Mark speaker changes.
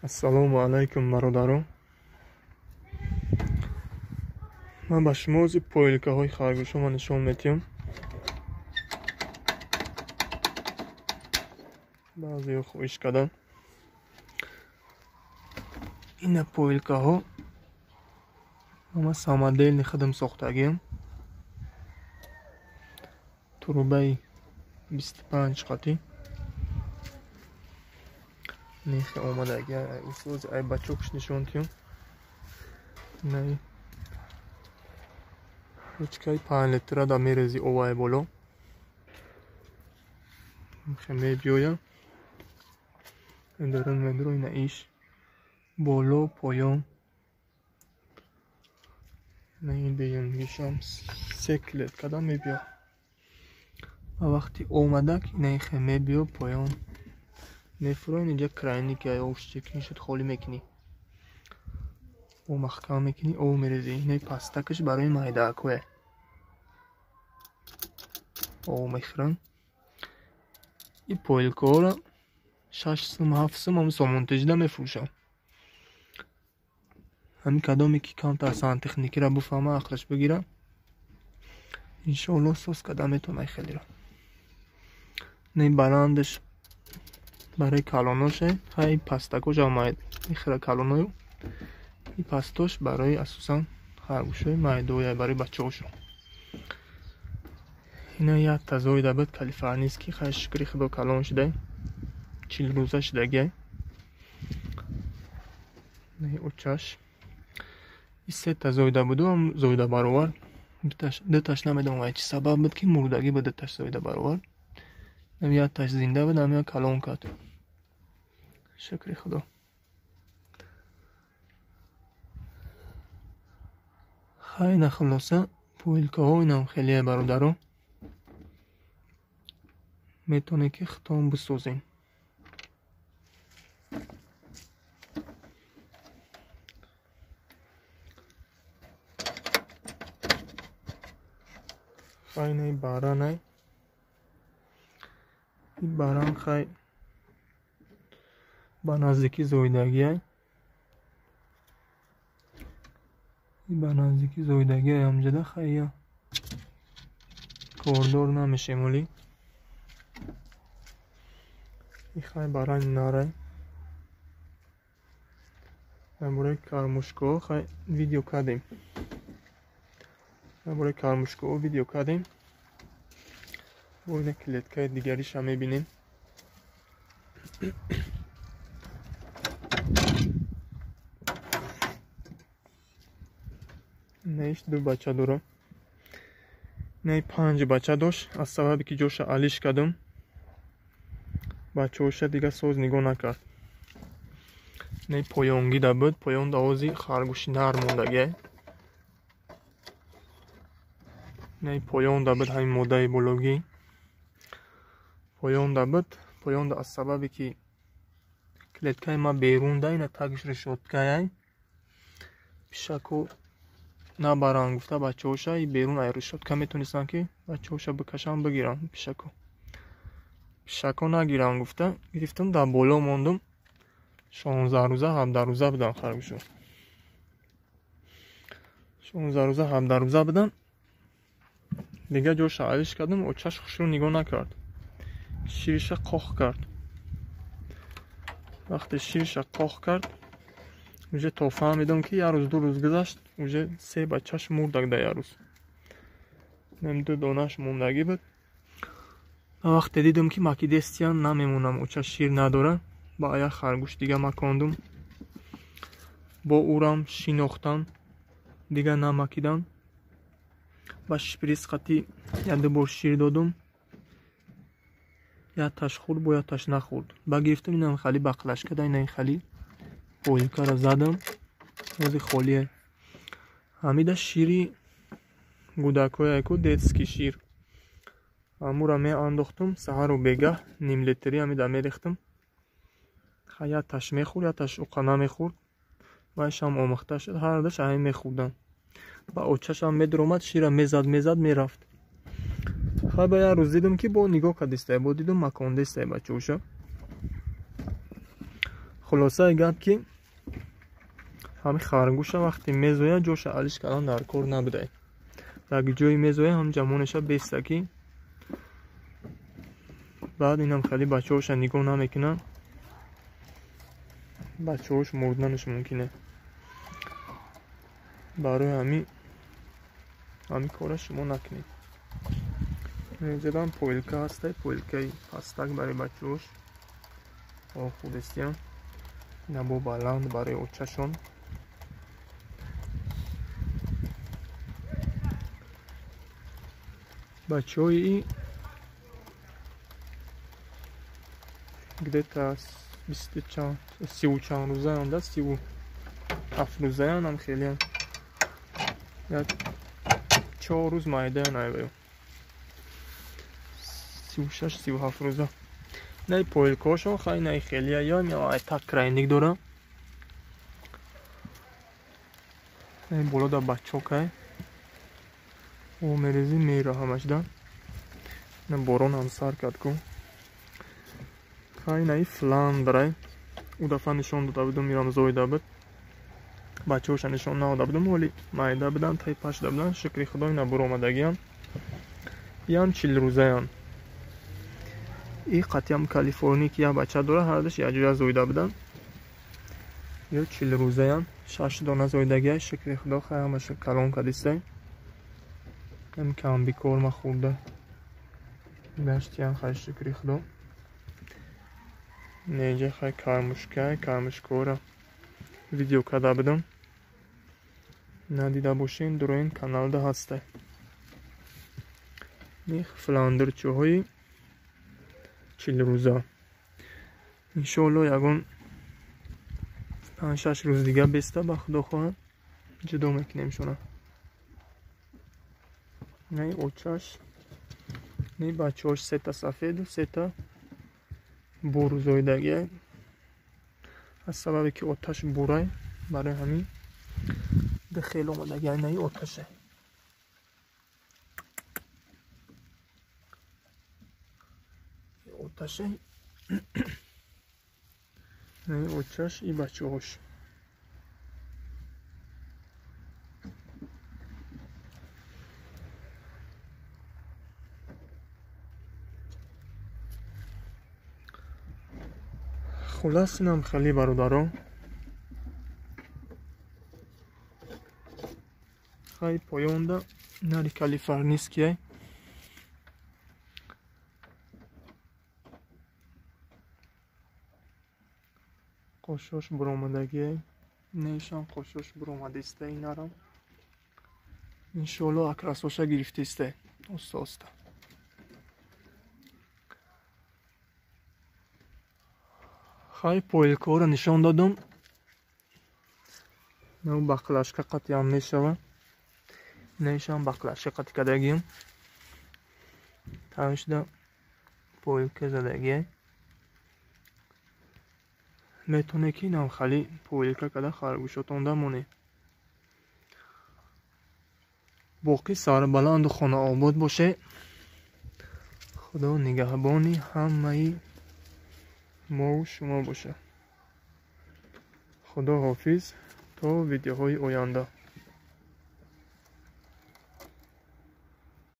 Speaker 1: Ассалому алайкум, бародарон. Ман ба шумо ози поилкаҳои харгӯшоро нишон медиҳам. баъзеҳо хоҳиш кардан. ина поилкаҳо ҳама самодельни худам сохтагиам. трубаи 25 қати нехи омадаги усози ай бачокш нишон диҳам. инай ручкаи 5 литра да мерези овай боло мебиёя эдарон медро ина иш боло поён ин деюнгишам 3 клет када мебиё. ва вақти омадак инахе мебиё поён мефуроин инҷа крайники ай овштекин шуд холӣ мекунӣ о махкам мекунӣ ов мерези. инай пастакаш барои майдаакое ов мехӯрам. ин поилкаҳоро 6 сум 7 сум ҳам сомонтежида мефурӯшам. ҳамин кадоме ки камтар сантехникиро буфаҳма ақлаш бигира иншоалло соз када метавонай хелиро. ин баландаш барои калоноше ҳай пастакош мехӯра калоною ин пастош барои асосан харгӯшои майдоя барои бачаҳошо. ина як тазоида буд калифорнийский хай шукри худо калон шудай 40 рӯза шудагиай. очаш ин се тазоида буду ам зоида баровар дуташ намедонам ай чӣ сабаб буд ки мурдагӣ буд дуташ зоида баровар. якташ зинда буд ам як калон кард. шукри худо. хайна хулоса поилкаҳо инам хеле бародарон метавонем ки худтон бисозем. хайна баранай ин баран хай ба наздики зоидагиай ба наздики зоидагиай амҷада хая кордор намешемулӣ. ин хай барани нарай дар бораи кармушкаҳо хай видео кардем. дар бораи кармушкаҳо видео кардем. ина клеткаи дигариша мебинем. наиш ду бача дорам. най 5 бача дошт. аз сабабе ки ҷоша алиш кардам бачаоша дига соз нигоҳ накард. най поёнгида буд. поён да ози харгӯши нар мондагиай. най поён да буд ҳамин моддаи бологӣ поён да буд. поён да аз сабабе ки клеткаи ма берун да ина тагиш решоткаай пишаку набаранд гуфта бачаоша берун ай решотка метонистанд ки бачаоша бикашанд бигиранд пишако нагиранд гуфта гирифтам дар боло мондум. 16 рӯза 17 рӯза будан харгӯшо 16 рӯза 17 рӯза будан. дига ҷоша алиш кардам. очаш хушро нигоҳ накард. шириша қоқ кард. вақте шириша қоқ кард уже то фаҳмидам ки як рӯз ду рӯз гузашт уже 3 бачаш мурдак да як рӯз. нем 2 донаш мондагӣ буд. вақте дидам ки макидестиян намемонам оча шир надора ба як харгӯш дига макондум. бо урам шинохтан дига намакидан. ба шприц қати як ду бор шир додум. якташ хурд бо якташ нахурд. ба гирифтам инам хали бақлаш када ина хали поилкаро задам. ози холие ҳамида шири гудакояку детский шир амура меандохтум. саҳару бегаҳ ним литри ҳамида мерехтам. якташ мехӯрд якташ уқа намехӯрд. вайшам омӯхта шуд ҳардаш ҳамин мехӯрдам. ба очашам медиромад шира мезад мерафт. хай ба як рӯз дидам ки бо нигоҳ кардистае бо дидам макондистае бачаоша. خلاصه گپ که همین خرگوش وقتی میزویه جوش علیش کلان در کار نبوده. اگه جوی میزویه هم جمعونش بیسته که بعد اینم خیلی بچه هاش نگاه نمیکنن، بچه هاش مردنش ممکنه. برای همین کارش شما نکنید. اینجا پویلکه هسته، پویلکه هستک برای بچه هاش خودستیان نبو بلند برای اوچشون. بچه های گده تا 30 چند روزه هنده، 37 روزه هم خیلی هم یا 4 روز مایده نایبه 36-37 روزه. نه پویلکاشون خیلی نه خیلی یا تک رینگ داره. نه بالا دا بچه که او میریزی میره همش دا. نه بارون هم سر کرد کن خیلی نه فلان داره. او دفعه نشان داده بودم میرم زویده بود، بچه هاش نشان ناده بودم ولی مایده بودن تای پشته بودن. شکری خدای نبور آمدگی هم بیان 40 روزه هم. این قطعی هم کالیفرنی که یه بچه داره هردش یه جویا زویده بودن یا 40 روزه هم 6 دانه زویدگی. شکری خدا خیلی همش کلان کدیسته هم کم بیکار ما خورده بشتی هم خیلی شکری خدا. نیجه خیلی کارمشکاره ویدیو کده بدم ندیده باشین در این کانال ده هسته. نیخ فلاندر چوهایی 40 روزه انشالله یکون 5-6 روز دیگه بیسته با خدا خواهم جدا میکنیم شونه. نه اوچش نه بچه هاش 3 تا سفید و 3 تا بور زویدگی. از سببی که آتش بوره برای همین ده خیلی اومدگی نه آتشه. آتشه نه آتش ای بچه هاش. خلاص اینم خیلی برادران خیلی پایانده نری کالیفرنیسکیه قشاش برامدگی نیشان قشاش برامدسته اینارم انشالله اکراسوشه گرفتیسته استاسته. خیلی پویلکو رو نشان دادم نه بقلشکه قطعی هم میشوه نیشان بقلشکه قطعی کدگیم تاوش دا پویلکه زدگیه میتونه که نام خیلی پویلکه کده خرگوشتون دا مونه. باقی سر بلند و خانه آباد باشه. خدا نگهبانی همه ما و شما باشه. خدا حافظ تا ویدیوهای آینده.